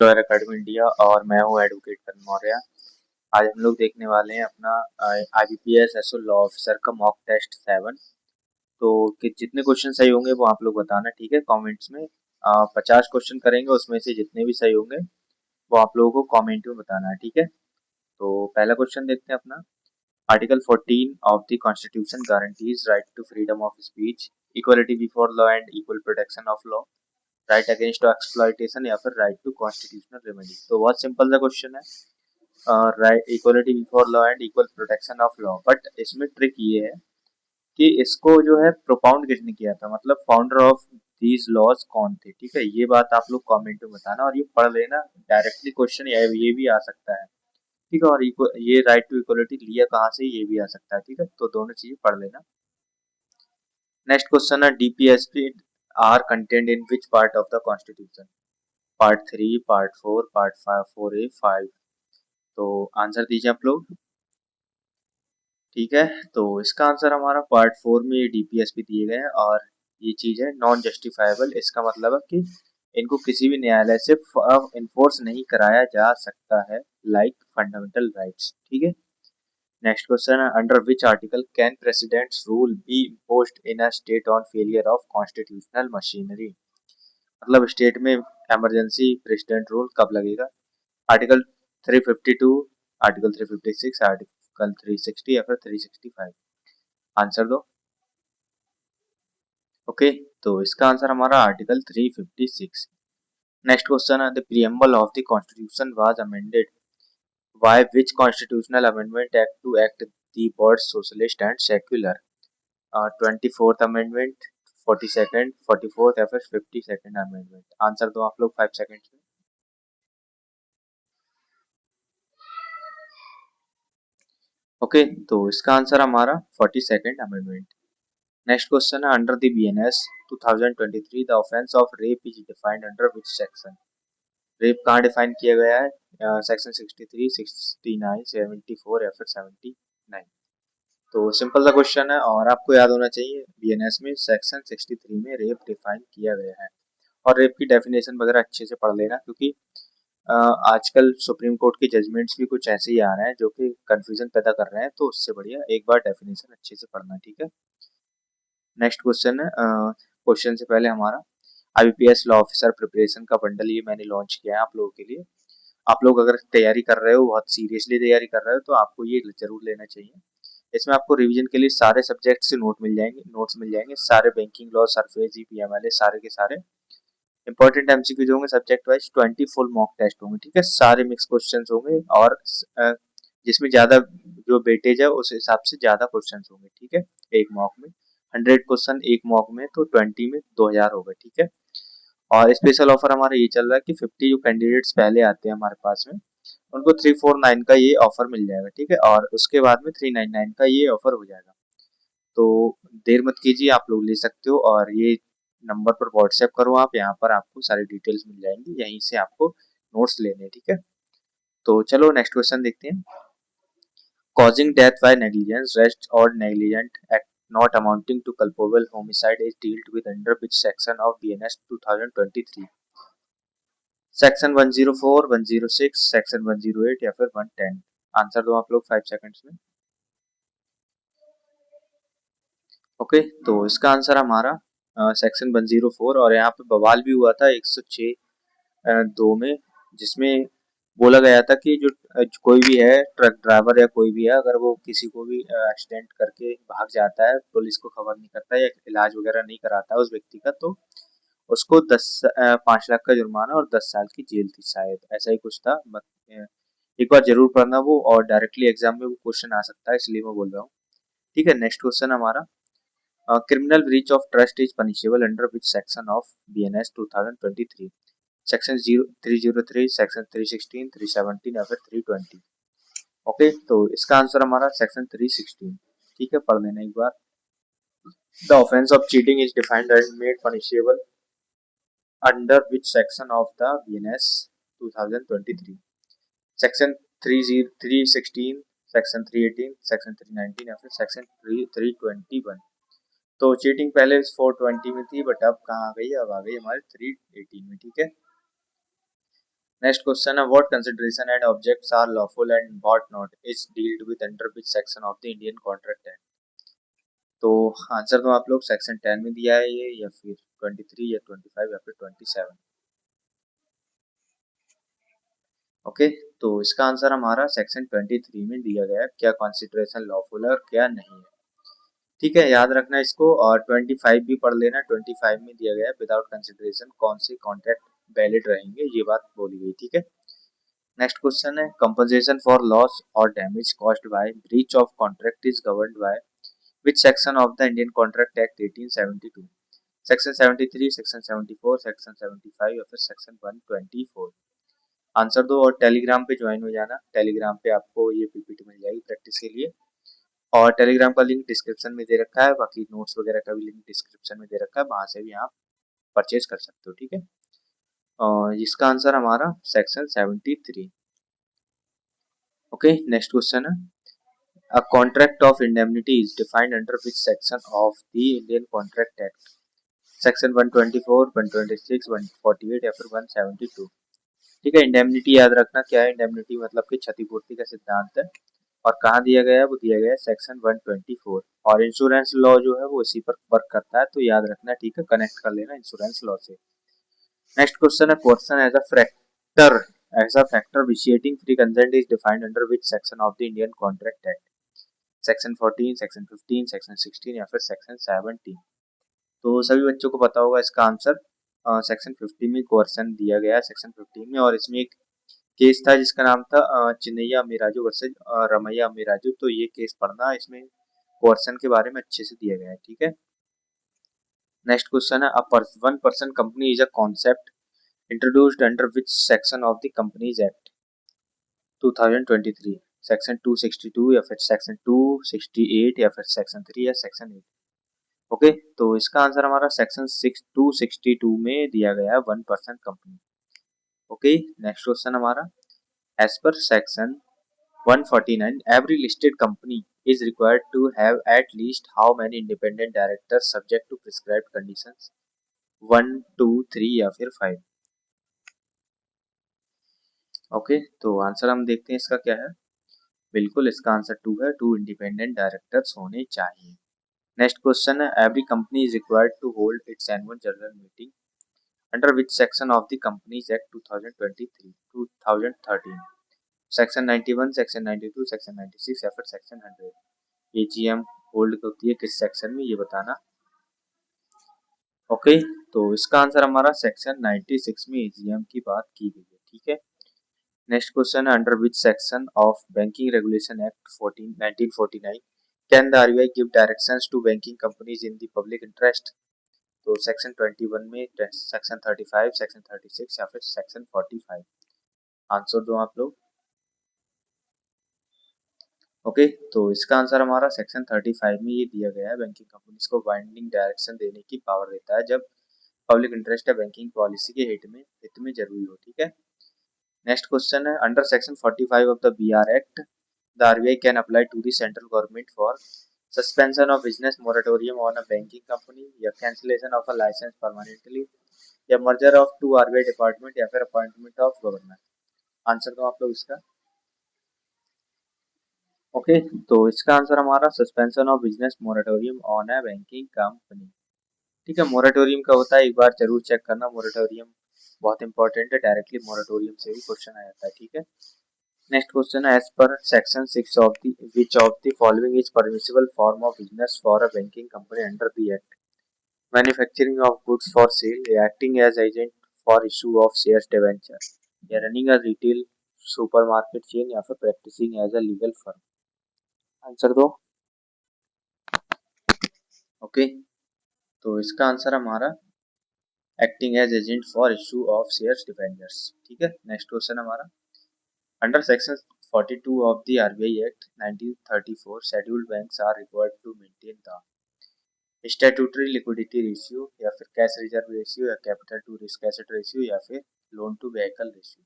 Lawyer academy India और मैं हूँ एडवोकेट करण मौर्य। आज हम लोग देखने वाले हैं अपना IBPS एसओ लॉ ऑफिसर का मॉक टेस्ट 7। तो कि जितने क्वेश्चन सही होंगे वो आप लोग बताना, ठीक है, कमेंट्स में। 50 क्वेश्चन करेंगे, उसमें से जितने भी सही होंगे वो आप लोगों को कमेंट में बताना है, ठीक है। तो पहला क्वेश्चन देखते हैं अपना। Article 14 of the constitution guarantees right to freedom of speech, equality before law and equal protection of law, right against exploitation या फिर राइट टू कॉन्स्टिट्यूशनल रेमेडी। तो बहुत सिंपल सा क्वेश्चन है, right equality before law and equal protection of law. But इसमें trick ये है कि इसको जो है प्रोपाउंड किसने किया था, मतलब फाउंडर ऑफ दीज लॉज कौन थे, ठीक है। ये बात आप लोग कमेंट में बताना और ये पढ़ लेना। डायरेक्टली क्वेश्चन ये भी आ सकता है, ठीक है। और ये राइट टू इक्वलिटी लिया कहाँ से, ये भी आ सकता है, ठीक है। तो दोनों चीजें पढ़ लेना। नेक्स्ट क्वेश्चन है, DPSP are content in which part of the constitution, part 3, part 4, part 5, 4A, 5। तो आंसर दीजिए आप लोग, ठीक है। तो इसका आंसर हमारा पार्ट 4 में DPSP दिए गए हैं और ये चीज है नॉन जस्टिफाइबल। इसका मतलब है कि इनको किसी भी न्यायालय से इन्फोर्स नहीं कराया जा सकता है, लाइक फंडामेंटल राइट्स, ठीक है। नेक्स्ट क्वेश्चन है, under which article can presidents rule B imposed in a state on failure of constitutional machinery. मतलब स्टेट में इमरजेंसी प्रेसिडेंट रूल कब लगेगा। आर्टिकल 352, आर्टिकल 356, आर्टिकल 360 या फिर 365। आंसर दो। ओके, तो इसका आंसर हमारा आर्टिकल 356। नेक्स्ट क्वेश्चन है, the preamble of the constitution was amended by which constitutional amendment act to add the word socialist and secular. 24th amendment, 42nd, 44th या फिर 52nd amendment. Answer दो आप लोग 5 seconds में। Okay, तो इसका answer हमारा 42nd अमेंडमेंट। नेक्स्ट क्वेश्चन है, under the BNS 2023 the offence of rape is defined under which section. Rape कहाँ डिफाइन किया गया है, सेक्शन 63, 69, 74 या फिर 79। तो सिंपल सा क्वेश्चन है और आपको याद होना चाहिए, BNS में सेक्शन 63 में रेप डिफाइन किया गया है। और रेप की डेफिनेशन वगैरह अच्छे से पढ़ लेना, क्योंकि आजकल सुप्रीम कोर्ट के जजमेंट्स भी कुछ ऐसे ही आ रहे हैं जो कि कंफ्यूजन पैदा कर रहे हैं। तो उससे बढ़िया एक बार डेफिनेशन अच्छे से पढ़ना, ठीक है। नेक्स्ट क्वेश्चन है, क्वेश्चन से पहले हमारा IBPS लॉ ऑफिसर प्रिपरेशन का बंडल ये मैंने लॉन्च किया है आप लोगों के लिए। आप लोग अगर तैयारी कर रहे हो, बहुत सीरियसली तैयारी कर रहे हो, तो आपको ये जरूर लेना चाहिए। इसमें आपको रिवीजन के लिए सारे सब्जेक्ट से नोट्स मिल जाएंगे, सारे बैंकिंग लॉ, सरफेस, GPMLA, सारे के सारे इंपॉर्टेंट MCQs होंगे। Subject wise 20 full mock test होंगे, ठीक है। सारे मिक्स क्वेश्चंस होंगे और जिसमें ज्यादा जो वेटेज है उस हिसाब से ज्यादा क्वेश्चंस होंगे, ठीक है। एक मॉक में 100 क्वेश्चन, एक मॉक में तो 20 में 2000 होगा, ठीक है। और स्पेशल ऑफर हमारा ये चल रहा है कि 50 जो कैंडिडेट्स पहले आते हैं हमारे पास में, उनको 349 का ये ऑफर मिल जाएगा, ठीक है। और उसके बाद में 399 का ये ऑफर हो जाएगा। तो देर मत कीजिए, आप लोग ले सकते हो। और ये नंबर पर व्हाट्सएप करो आप, यहाँ पर आपको सारी डिटेल्स मिल जाएंगी, यहीं से आपको नोट्स लेने हैं, ठीक है। तो चलो नेक्स्ट क्वेश्चन देखते हैं। Causing death by negligence, rash और negligent act not amounting to culpable homicide is dealt with under which section of BNS 2023? Section 104, 106, section 108 या फिर 110। आंसर दो आप लोग 5 सेकंड्स में। ओके, तो इसका आंसर हमारा सेक्शन 104। और यहाँ पे बवाल भी हुआ था 106 2 में, जिसमें बोला गया था कि जो कोई भी है, ट्रक ड्राइवर या कोई भी है, अगर वो किसी को भी एक्सीडेंट करके भाग जाता है, पुलिस को खबर नहीं करता है या इलाज वगैरह नहीं कराता है उस व्यक्ति का, तो उसको 5 लाख का जुर्माना और 10 साल की जेल थी, शायद ऐसा ही कुछ था। एक बार जरूर पढ़ना वो, और डायरेक्टली एग्जाम में वो क्वेश्चन आ सकता है, इसलिए मैं बोल रहा हूँ, ठीक है। नेक्स्ट क्वेश्चन हमारा, criminal breach of trust is punishable under which section of BNS 2023? Section 303, section 316, 317 या फिर 320। ओके, तो इसका आंसर हमारा सेक्शन 316, ठीक है। पढ़ लेना एक बार। The offence of cheating is defined and made punishable under which section of the BNS 2023? Section 316, section 318, section 319 या फिर सेक्शन 321। तो चीटिंग पहले 420 में थी, बट अब कहाँ आ गई, अब आ गई हमारे 318 में, ठीक है। नेक्स्ट क्वेश्चन है what consideration and objects are lawful and what not is dealt with under which section of the Indian contract act. तो आंसर तो आप लोग सेक्शन 10 में दिया है ये, या फिर 23 या 25 या फिर 27। ओके, तो इसका आंसर हमारा सेक्शन 23 में दिया गया है, क्या कंसिडरेशन लॉफुल है और क्या नहीं है। ठीक है, याद रखना इसको। और 25 भी पढ़ लेना। 25 में दिया गया है विदाउट कंसिडरेशन कौन से कॉन्ट्रैक्ट वैलिड रहेंगे, ये बात बोली गई। ठीक है, नेक्स्ट क्वेश्चन है कंपनसेशन फॉर लॉस और damage caused by breach of contract is governed by which section of the Indian contract act 1872। Section 73, section 74, section 75 या फिर सेक्शन 124। आंसर दो और टेलीग्राम पे ज्वाइन हो जाना। टेलीग्राम पे आपको ये पीपीटी मिल जाएगी प्रैक्टिस के लिए, और टेलीग्राम का लिंक डिस्क्रिप्शन में दे रखा है, बाकी नोट्स वगैरह का भी लिंक डिस्क्रिप्शन में दे रखा है, वहां से भी आप परचेज कर सकते हो। ठीक है, और इसका आंसर हमारा सेक्शन 73। ओके, नेक्स्ट क्वेश्चन है a contract of indemnity is defined under which section of the Indian Contract Act? Section 124, 126, 148 या फिर 172। ठीक है, इंडेमनिटी याद रखना क्या है। इंडेमनिटी मतलब कि क्षतिपूर्ति का सिद्धांत है, और कहाँ दिया गया है, वो दिया गया है सेक्शन 124। और इंश्योरेंस लॉ जो है वो इसी पर वर्क करता है, तो याद रखना। ठीक है, कनेक्ट कर लेना इंश्योरेंस लॉ से। नेक्स्ट क्वेश्चन है question as a factor vitiating free consent is defined under which section of the Indian contract Act. Section 14, section 15, section 16 या फिर सेक्शन 17। तो सभी बच्चों को पता होगा इसका आंसर। सेक्शन 15 में क्वेश्चन दिया गया है, सेक्शन 15 में। और इसमें एक केस था जिसका नाम था चिन्नैया अमीराजू वर्सेज रमैया अमीराजू। तो ये केस पढ़ना, इसमें क्वेश्चन के बारे में अच्छे से दिया गया है। ठीक है, नेक्स्ट क्वेश्चन है one person company is a concept introduced under which section of the companies act 2023। Section 262 या फिर सेक्शन 268 या फिर सेक्शन 3 या सेक्शन 8। ओके, तो इसका आंसर हमारा सेक्शन 262 में दिया गया है one person company. Okay, next question हमारा as per section 149 every listed company is required to have at least how many independent directors subject to prescribed conditions? 1, 2, 3 या फिर 5। ओके, तो आंसर हम देखते हैं इसका क्या है। बिल्कुल, इसका आंसर 2 है। 2 इंडिपेंडेंट डायरेक्टर्स होने चाहिए। नेक्स्ट क्वेश्चन है every company is required to hold its annual general meeting under which section of the companies act 2023 2013। Section 91, section 92, section 96 या फिर सेक्शन 100। एजीएम होल्ड होती है किस सेक्शन में, ये बताना। ओके, तो इसका आंसर हमारा सेक्शन 96 में एजीएम की बात की गई है। ठीक है, नेक्स्ट क्वेश्चन है under which section of banking regulation act 14 1949 can the RBI give directions to banking companies in the public interest. तो सेक्शन 21 में, सेक्शन 35, सेक्शन 36 या फिर सेक्शन 45। आंसर दो आप लोग। ओके, तो इसका आंसर हमारा सेक्शन 35 में ये दिया गया है बैंकिंग कंपनीज को बाइंडिंग डायरेक्शन देने की पावर देता है जब पब्लिक इंटरेस्ट या बैंकिंग पॉलिसी के हित में जरूरी हो। ठीक है, नेक्स्ट क्वेश्चन है under section 45 of the BR Act the RBI can apply to the central government for suspension of business moratorium on a banking company या cancellation of a licence permanently या merger of two RBI department या फिर appointment of governor. Answer दो आप लोग इसका। Okay, तो इसका आंसर हमारा suspension of business moratorium on a banking company. ठीक है, मोरेटोरियम का होता है, एक बार जरूर चेक करना। मोरेटोरियम बहुत इंपॉर्टेंट है, डायरेक्टली मोरेटोरियम से भी क्वेश्चन आ जाता है। ठीक है, नेक्स्ट क्वेश्चन है as per section 6 of the which of the following is permissible form of business for a banking company under the Act. Manufacturing of goods for sale, acting as agent for issue of shares debenture, या running a retail supermarket chain या फिर practising as a legal firm. Answer दो। Okay, तो इसका answer हमारा acting as agent for issue of shares debentures. ठीक है, next question हमारा under section 42 of the RBI act 1934 scheduled banks are required to maintain the statutory liquidity ratio या फिर cash reserve ratio या capital to risk asset ratio या फिर loan to vehicle ratio.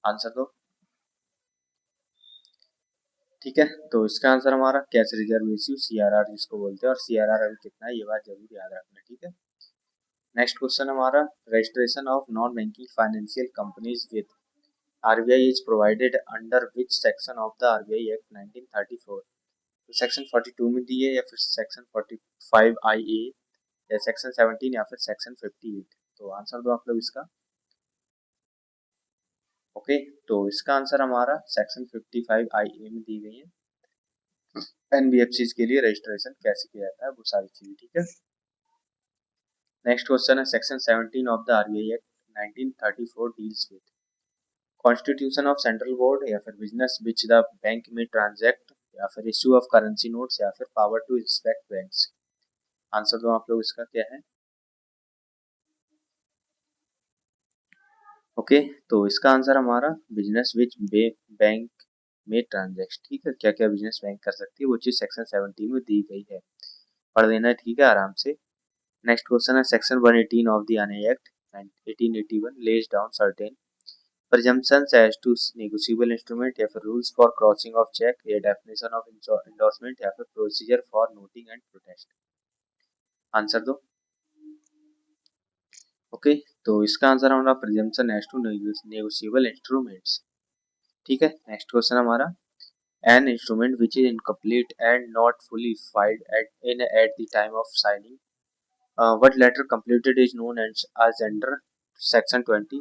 Answer दो। ठीक है, तो इसका आंसर हमारा कैश रिजर्व रेशियो सीआरआर जिसको बोलते हैं, और सीआरआर अभी कितना है ये बात जरूर याद रखना। ठीक है, नेक्स्ट क्वेश्चन हमारा registration of non banking financial companies with RBI is provided under which section of the RBI Act 1934? तो सेक्शन 42 में दी है या फिर सेक्शन 45 IA या सेक्शन 17 या फिर सेक्शन 58? तो आंसर दो आप लोग इसका। ओके, तो इसका आंसर हमारा सेक्शन 55 IA में दी गई है। एनबीएफसी के लिए रजिस्ट्रेशन कैसे किया जाता है वो सारी चीजें, ठीक है। नेक्स्ट क्वेश्चन है section 17 of the RBI act 1934 deals with constitution of central board या फिर business which the bank may transact या फिर इश्यू ऑफ करेंसी नोट्स या फिर power to inspect banks. Answer दो आप लोग इसका क्या है। ओके, तो इसका आंसर हमारा business which bank may transact, ठीक है। क्या क्या बिजनेस बैंक कर सकती है वो चीज सेक्शन 17 में दी गई है, पढ़ लेना है, ठीक है, आराम से। नेक्स्ट क्वेश्चन है section 118 of the NI act 1881 lays down certain presumptions as to negotiable instrument या फिर rules for crossing of check या definition of endorsement या फिर procedure for noting and protest। Answer दो। ओके, तो इसका आंसर हमारा presumption as to negotiable instruments, ठीक है। नेक्स्ट क्वेश्चन हमारा an instrument which is incomplete and not fully filed at the time of signing what letter completed is known as under section 20?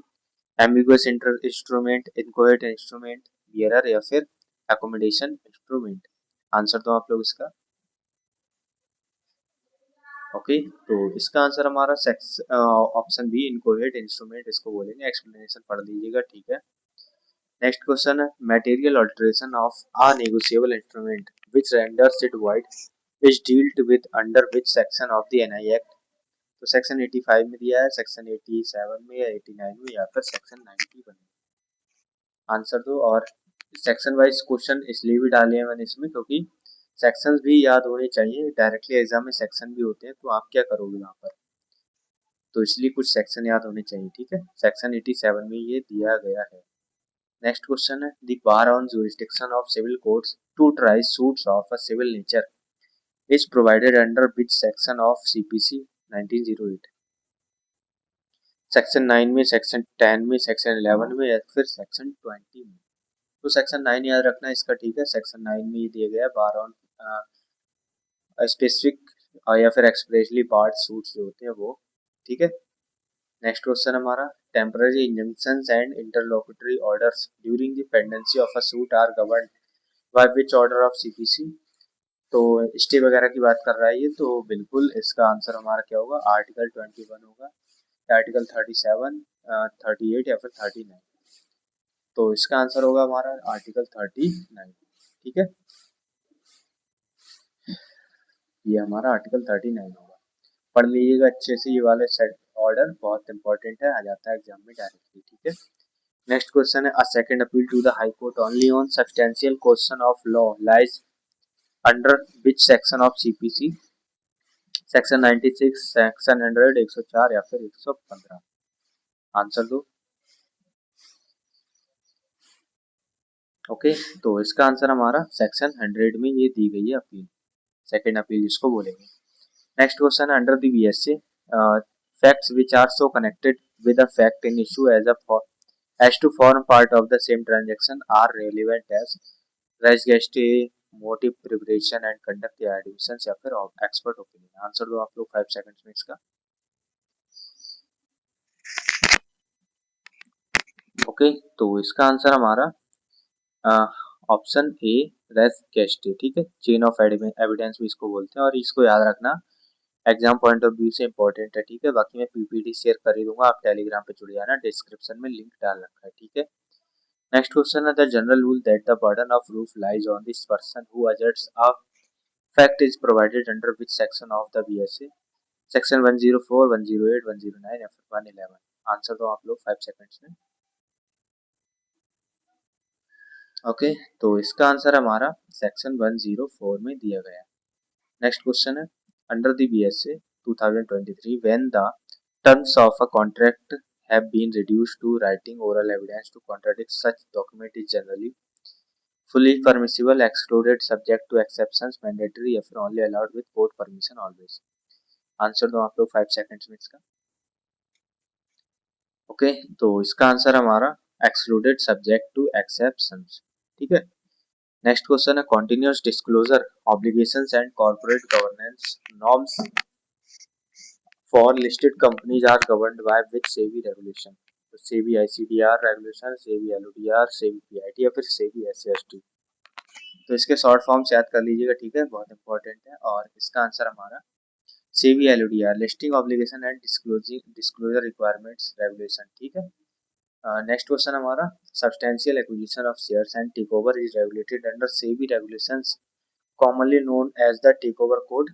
Ambiguous instrument, incoherent instrument, bearer या फिर accommodation instrument. Answer दो आप लोग इसका। Okay, तो इसका answer हमारा option B incoherent instrument इसको बोलेंगे। एक्सप्लेनेशन पढ़ लीजिएगा, ठीक है। नेक्स्ट क्वेश्चन है material alteration of a negotiable instrument which renders it void is dealt with under which section of the NI Act? तो सेक्शन 85 में दिया है, सेक्शन 87 में या 89 में या फिर सेक्शन 91 में। आंसर दो। और सेक्शन वाइज क्वेश्चन इसलिए भी डाले हैं मैंने इसमें क्योंकि सेक्शंस भी याद होने चाहिए, डायरेक्टली एग्जाम में सेक्शन भी होते हैं तो आप क्या करोगे वहां पर, तो इसलिए कुछ सेक्शन याद होने चाहिए, ठीक है। सेक्शन 87 में ये दिया गया है। नेक्स्ट क्वेश्चन है the bar on jurisdiction of civil courts to try suits of a civil nature is provided under which section of CPC 1908? Section 9 में, सेक्शन 10 में, सेक्शन 11 में या फिर सेक्शन 20 में? तो सेक्शन 9 याद रखना इसका, ठीक है। सेक्शन 9 में ये दिया गया बार ऑन स्पेसिफिक या फिर एक्सप्रेसली बार्ड सूट्स जो होते हैं वो, ठीक है। नेक्स्ट क्वेश्चन हमारा temporary injunctions and interlocutory orders during the pendency of a suit are governed by which order of CPC? तो स्टे वगैरह की बात कर रहा है ये, तो बिल्कुल इसका आंसर हमारा क्या होगा, आर्टिकल 21 होगा, आर्टिकल 37, 38 या फिर 39। तो इसका आंसर होगा हमारा आर्टिकल 39, ठीक है। ये हमारा आर्टिकल 39 होगा, पढ़ लीजिएगा अच्छे से, ये वाले सेट ऑर्डर बहुत इंपॉर्टेंट है, आ जाता है एग्जाम में डायरेक्टली, ठीक है। नेक्स्ट क्वेश्चन है a second appeal to the high court only on substantial question of law lies under which section of CPC? Section 96, section 100, 104 या फिर 115? आंसर दो। ओके, तो इसका आंसर हमारा सेक्शन 100 में ये दी गई है अपील, सेकंड अपील जिसको बोलेंगे। नेक्स्ट क्वेश्चन है under the BSA facts which are so connected with a fact in issue as to form part of the same transaction are relevant as res geste, motive, preparation and conduct या admissions या फिर expert opinion। Answer दो आप लोग 5 seconds में इसका। Okay, तो इसका आंसर हमारा ऑप्शन ए रेस गेस्टे, ठीक है। चेन ऑफ एविडेंस भी इसको बोलते हैं और इसको याद रखना एग्जाम पॉइंट ऑफ व्यू से इंपॉर्टेंट है, ठीक है। बाकी मैं पीपीटी शेयर कर ही दूंगा, आप टेलीग्राम पे जुड़ जाना, डिस्क्रिप्शन में लिंक डाल रखा है, ठीक है। नेक्स्ट क्वेश्चन है the general rule that the burden of proof lies on this person who asserts a fact is provided under which section of the BSA? Section 104, 108, 109 या फिर 111? आंसर दो आप लोग 5 सेकंड्स में। ओके, तो इसका आंसर हमारा सेक्शन 104 में दिया गया है। नेक्स्ट क्वेश्चन है under the BSA 2023 when the terms of a contract have been reduced to writing oral evidence to contradict such document is generally fully permissible, excluded, subject to exceptions, mandatory या फिर only allowed with court permission always? Answer दो आप लोग 5 seconds में इसका। Okay, तो इसका answer हमारा एक्सक्लूडेड सब्जेक्ट टू एक्सेप्शंस। ठीक है। नेक्स्ट क्वेश्चन है continuous disclosure obligations and corporate governance norms for listed companies are governed by which SEBI regulation. तो SEBI ICDR regulation, SEBI LODR, SEBI PIT या फिर SEBI SST. तो इसके short forms याद कर लीजिएगा। ठीक है, बहुत इंपॉर्टेंट है। और इसका आंसर हमारा SEBI LODR listing obligation and disclosure requirements regulation. ठीक है। नेक्स्ट क्वेश्चन हमारा substantial acquisition of shares and takeover is regulated under SEBI regulations commonly known as the takeover code.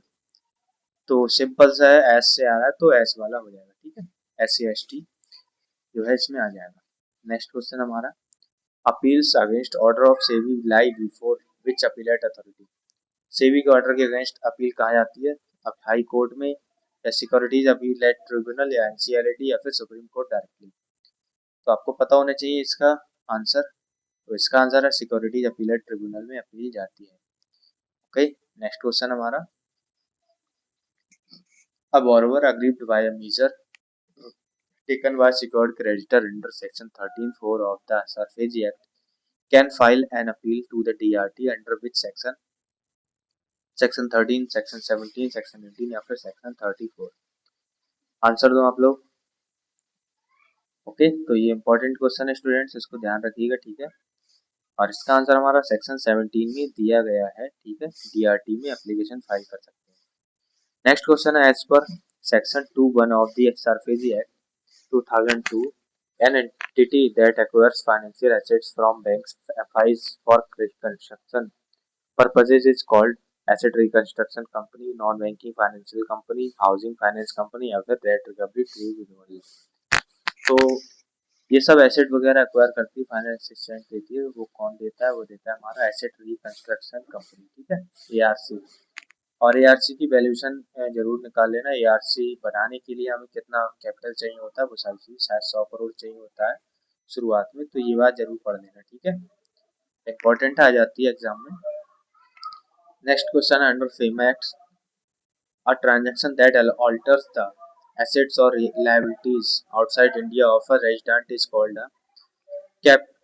तो सिंपल सा है, एस से आ रहा है तो एस वाला हो जाएगा। ठीक है, एस सी एस टी जो है इसमें आ जाएगा। नेक्स्ट क्वेश्चन हमारा appeals against order of SEBI lie before which appellate authority. SEBI के ऑर्डर के अगेंस्ट अपील कहाँ जाती है? अब हाई कोर्ट में, या सिक्योरिटीज अपीलेट ट्रिब्यूनल, या एनसीएलटी, या फिर सुप्रीम कोर्ट डायरेक्टली। तो आपको पता होना चाहिए इसका आंसर। तो इसका आंसर है सिक्योरिटीज अपीलेट ट्रिब्यूनल में अपील जाती है। ओके। नेक्स्ट क्वेश्चन हमारा A borrower aggrieved by a measure taken by secured creditor under Section 13(4) of the SARFAESI Act can file an appeal to the DRT under which section? Section 13, Section 17, Section 18 या फिर Section 34? Answer दो आप लोग। Okay, तो ये important question है students, इसको ध्यान रखिएगा। ठीक है। और इसका आंसर हमारा सेक्शन 17 में दिया गया है। ठीक है, डीआरटी में एप्लीकेशन फाइल कर सकते हैं। नेक्स्ट क्वेश्चन है as per section 2(1) of the SARFAESI Act 2002, an entity that acquires financial assets from banks FIs for reconstruction purposes is called asset reconstruction company, non-banking financial company, housing finance company या फिर debt recovery tribunal। तो ये सब asset वगैरह acquire करती है, finance assistant देती है, वो कौन देता है? वो देता है हमारा एसेट रिकंस्ट्रक्शन कंपनी। ठीक है, एआरसी। और एआरसी की वैल्यूएशन जरूर निकाल लेना। एआरसी बनाने के लिए हमें कितना कैपिटल चाहिए होता है वो सारी चीज, शायद 100 करोड़ चाहिए होता है शुरुआत में। तो ये बात जरूर पढ़ लेना। ठीक है, इंपॉर्टेंट आ जाती है एग्जाम में। नेक्स्ट क्वेश्चन है under FEMA act a transaction that alters the assets or liabilities outside India of a resident is called a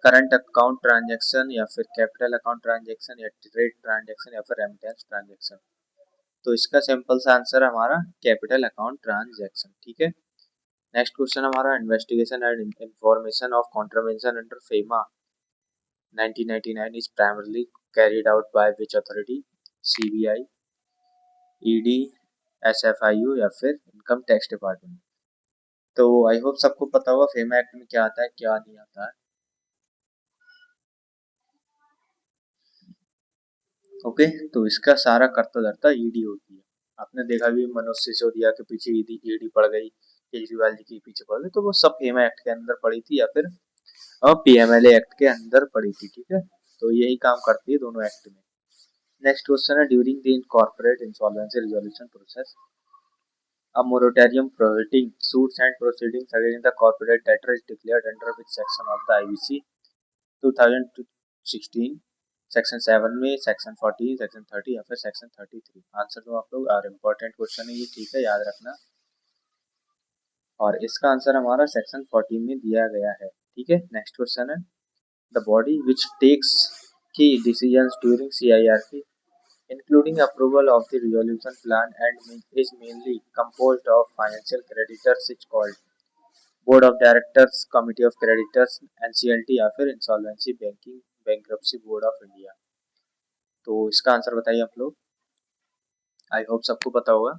current account transaction या फिर कैपिटल अकाउंट ट्रांजेक्शन या ट्रेड ट्रांजेक्शन या फिर remittance transaction. तो इसका simple सा answer हमारा capital account transaction. ठीक है। नेक्स्ट क्वेश्चन हमारा investigation and information of contravention under FEMA 1999 is primarily carried out by which authority? CBI, ED, SFIU या फिर इनकम टैक्स डिपार्टमेंट। तो आई होप सबको पता होगा फेमा एक्ट में क्या आता है क्या नहीं आता है। ओके, तो इसका सारा कर्ता धर्ता ईडी होती है। आपने देखा भी मनोज सिसोदिया के पीछे ईडी पड़ गई, केजरीवाल जी के पीछे पड़ गई, तो वो सब फेमा एक्ट के अंदर पड़ी थी या फिर पीएमएलए एक्ट के अंदर पड़ी थी। ठीक है, तो यही काम करती है दोनों एक्ट में। नेक्स्ट क्वेश्चन है during the corporate insolvency resolution process a moratorium prohibiting suits and proceedings against the corporate debtor is declared under which section of the IBC 2016? Section 7 में, सेक्शन 14, सेक्शन 30 या फिर सेक्शन 33? आंसर दो आप लोग। और important question है ये। ठीक है, याद रखना। और इसका आंसर हमारा सेक्शन 14 में दिया गया है। ठीक है। नेक्स्ट क्वेश्चन है द बॉडी विच टेक्स की decisions during CIRP including approval of the resolution plan and is mainly composed of financial creditors is called board of directors, committee of creditors, NCLT या फिर insolvency banking bankruptcy board of India। तो इसका answer बताइए आप लोग। I hope सबको पता होगा।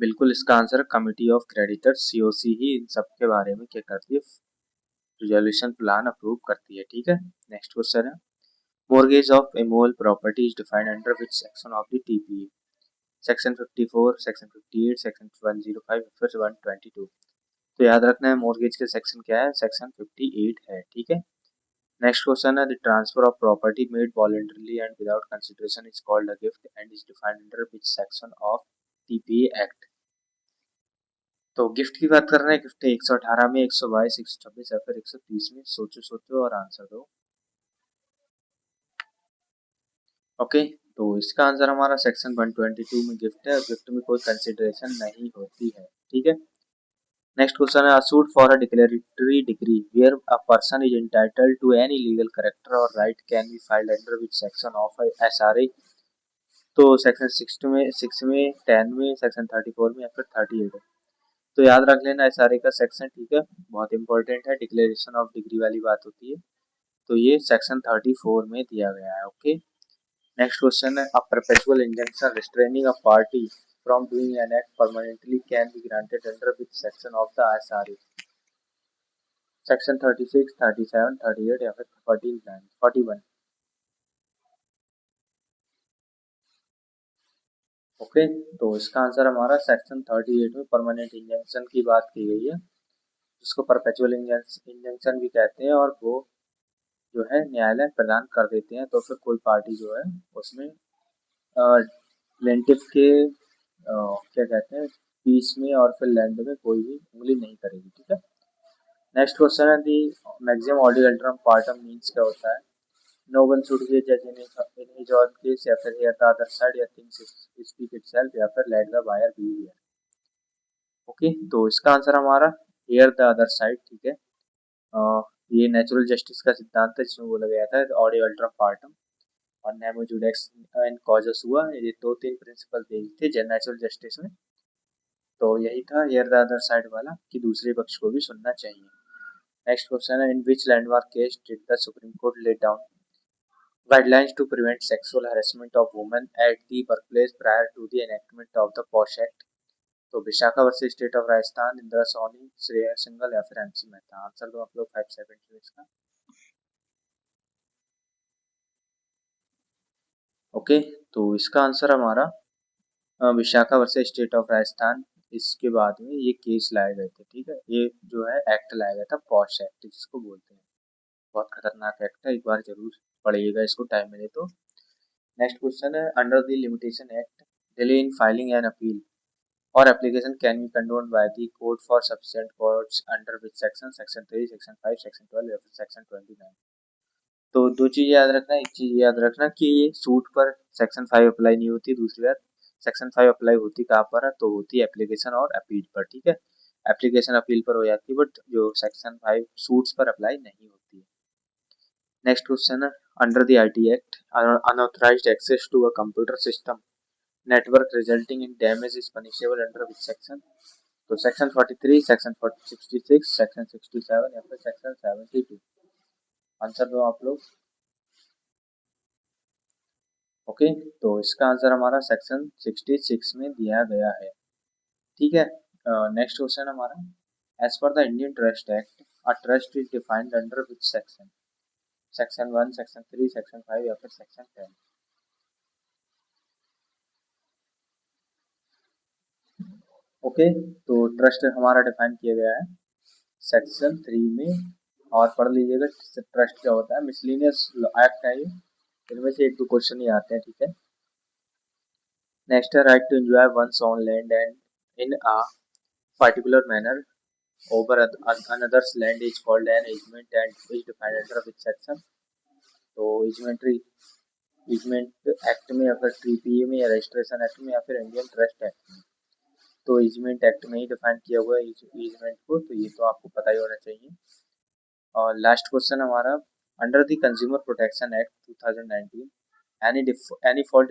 बिल्कुल, इसका answer committee of creditors COC ही इन सब के बारे में क्या करती है? रिजोल्यूशन प्लान अप्रूव करती है। ठीक है। नेक्स्ट क्वेश्चन है mortgage of immovable property is defined under which section of the TPA? Section 54, section 58, section 105 फिर 122। तो याद रखना है मॉर्गेज के सेक्शन क्या है? सेक्शन 58 है। ठीक है। नेक्स्ट क्वेश्चन है the transfer of property made voluntarily and without consideration is called a gift and is defined under which section of TPA act? तो गिफ्ट की बात कर रहे हैं। गिफ्ट 118 में, 122, 126 या फिर 130 में? सोचो सोचो और आंसर दो। ओके, तो इसका आंसर हमारा सेक्शन 122 में गिफ्ट है। गिफ्ट में कोई कंसिडरेशन नहीं होती है। ठीक है। नेक्स्ट क्वेश्चन है suit for a declaratory decree where a person is entitled to any legal character और right can be filed under which section of SRA. तो सेक्शन 6 में 10 में सेक्शन 34 में या फिर 38 में। तो याद रख लेना एसआरए का सेक्शन, ठीक है, बहुत इंपॉर्टेंट है, डिक्लेरेशन ऑफ डिग्री वाली बात होती है। तो ये सेक्शन 34 में दिया गया है। ओके, नेक्स्ट क्वेश्चन है अ perpetual injunction restraining a party from doing an act permanently can be granted under which section of the SRA. Section 36, 37, 38 या फिर 49, 41। ओके, तो इसका आंसर हमारा सेक्शन 38 में परमानेंट इंजंक्शन की बात की गई है, जिसको परपेचुअल इंजंक्शन भी कहते हैं, और वो जो है न्यायालय प्रदान कर देते हैं। तो फिर कोई पार्टी जो है उसमें प्लेंटिफ के क्या कहते हैं पीस में और फिर लैंड में कोई भी उंगली नहीं करेगी, ठीक है। नेक्स्ट क्वेश्चन है the maximum audi alteram partem means क्या होता है। नो वन शुड बी जज इन हिज और केस या फिर हियर द अदर साइड या थिंग्स स्पीक इटसेल्फ या फिर let the buyer beware. Okay, तो इसका आंसर हमारा हियर द अदर साइड, ठीक है। ये नेचुरल जस्टिस का सिद्धांत है जिसमें बोला गया था ऑडियो अल्ट्रम पार्टम और नेमो जुडेक्स एंड कॉजस हुआ, ये दो तीन प्रिंसिपल थे नेचुरल जस्टिस में। तो यही था हियर द अदर साइड वाला कि दूसरे पक्ष को भी सुनना चाहिए। नेक्स्ट क्वेश्चन है in which landmark case did the Supreme Court lay down guidelines to prevent sexual harassment of women at the workplace prior to the enactment of the POSH Act। तो Vishakha versus state of Rajasthan, Indira Sawhney, Shreya Singhal या फिर MC Mehta. Answer दो आप लोग 5 second में इसका। Okay, तो इसका आंसर हमारा Vishakha versus state of Rajasthan. इसके बाद में ये केस लाए गए थे, ठीक है। ये जो है एक्ट लाया गया था पॉश एक्ट जिसको बोलते हैं, बहुत खतरनाक एक्ट है, एक बार जरूर पढ़िएगा इसको टाइम मिले तो। नेक्स्ट क्वेश्चन है under the Limitation Act delay in filing an appeal और application can be condoned by the court for sufficient cause under which section, section 3, section 5, section 12 या फिर सेक्शन 29। तो दो चीज याद रखना, एक चीज याद रखना कि ये सूट पर सेक्शन 5 अप्लाई नहीं होती, दूसरी बात सेक्शन 5 अप्लाई होती कहाँ पर है, तो होती है एप्लीकेशन और अपील पर, ठीक है। एप्लीकेशन अपील पर हो जाती है बट जो सेक्शन 5 सूट्स पर अप्लाई नहीं होती है। नेक्स्ट क्वेश्चन है under the IT act unauthorized access to a computer system network resulting in damage is punishable under which section. तो सेक्शन 43, सेक्शन 66, सेक्शन 67 या फिर सेक्शन 72। आंसर दो आप लोग। ओके, तो इसका आंसर हमारा सेक्शन 66 में दिया गया है, ठीक है। नेक्स्ट क्वेश्चन हमारा as per the Indian trust act a trust is defined under which section, section 1, section 3, section 5 या फिर सेक्शन 10। ओके, तो ट्रस्ट हमारा डिफाइन किया गया है सेक्शन 3 में, और पढ़ लीजिएगा ट्रस्ट क्या होता है। मिसलिनियस एक्ट है ये, इनमें से एक दो क्वेश्चन ही आते हैं, ठीक है। नेक्स्ट है right to enjoy one's own land and in a particular manner over another's land is called an easement and is defined under which section। तो ईजमेंट एक्ट में या फिर टीपीए में या रजिस्ट्रेशन एक्ट में या फिर इंडियन ट्रस्ट एक्ट में। तो ईजमेंट एक्ट में ही डिफाइन किया हुआ है ईजमेंट को, तो ये तो आपको पता ही होना चाहिए। और लास्ट क्वेश्चन हमारा under the consumer protection act 2019 any fault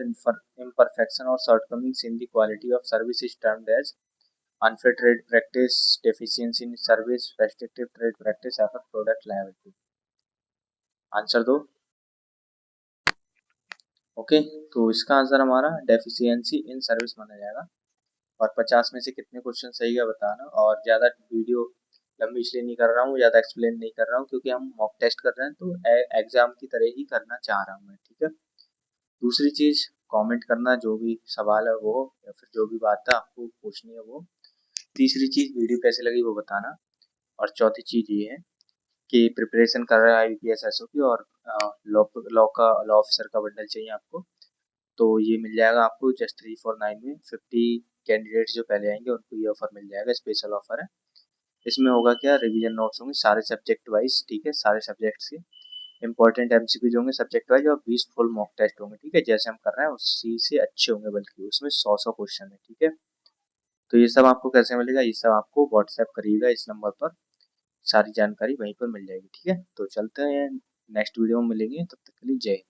imperfection or shortcomings in the quality of service is termed as unfair trade practice, deficiency in service, restrictive trade practice या फिर product liability। आंसर दो। Okay, तो इसका answer हमारा deficiency in service माना जाएगा। और 50 में से कितने क्वेश्चन सही है बताना। और ज़्यादा वीडियो लंबी इसलिए नहीं कर रहा हूँ, ज़्यादा एक्सप्लेन नहीं कर रहा हूँ क्योंकि हम मॉक टेस्ट कर रहे हैं, तो एग्जाम की तरह ही करना चाह रहा हूँ मैं, ठीक है। दूसरी चीज़ कमेंट करना, जो भी सवाल है वो या फिर जो भी बात है आपको पूछनी है वो। तीसरी चीज़ वीडियो कैसे लगी वो बताना। और चौथी चीज़ ये है कि प्रिपरेशन कर रहा है आईपीएस एसओ की, और लॉ ऑफिसर का बंडल चाहिए आपको, तो ये मिल जाएगा आपको जस्ट 349 में। 50 कैंडिडेट्स जो पहले आएंगे उनको ये ऑफर मिल जाएगा, स्पेशल ऑफर है। इसमें होगा क्या, रिवीजन नोट्स होंगे सारे सब्जेक्ट वाइज, ठीक है, सारे सब्जेक्ट्स के इंपॉर्टेंट एमसीक्यूज होंगे सब्जेक्ट वाइज, और 20 फुल मॉक टेस्ट होंगे, ठीक है। जैसे हम कर रहे हैं उसी से अच्छे होंगे, बल्कि उसमें 100 क्वेश्चन है, ठीक है। तो ये सब आपको कैसे मिलेगा, ये सब आपको व्हाट्सएप करिएगा इस नंबर पर, सारी जानकारी वहीं पर मिल जाएगी। ठीक है, तो चलते हैं, नेक्स्ट वीडियो में मिलेंगे, तब तक के लिए जय हिंद।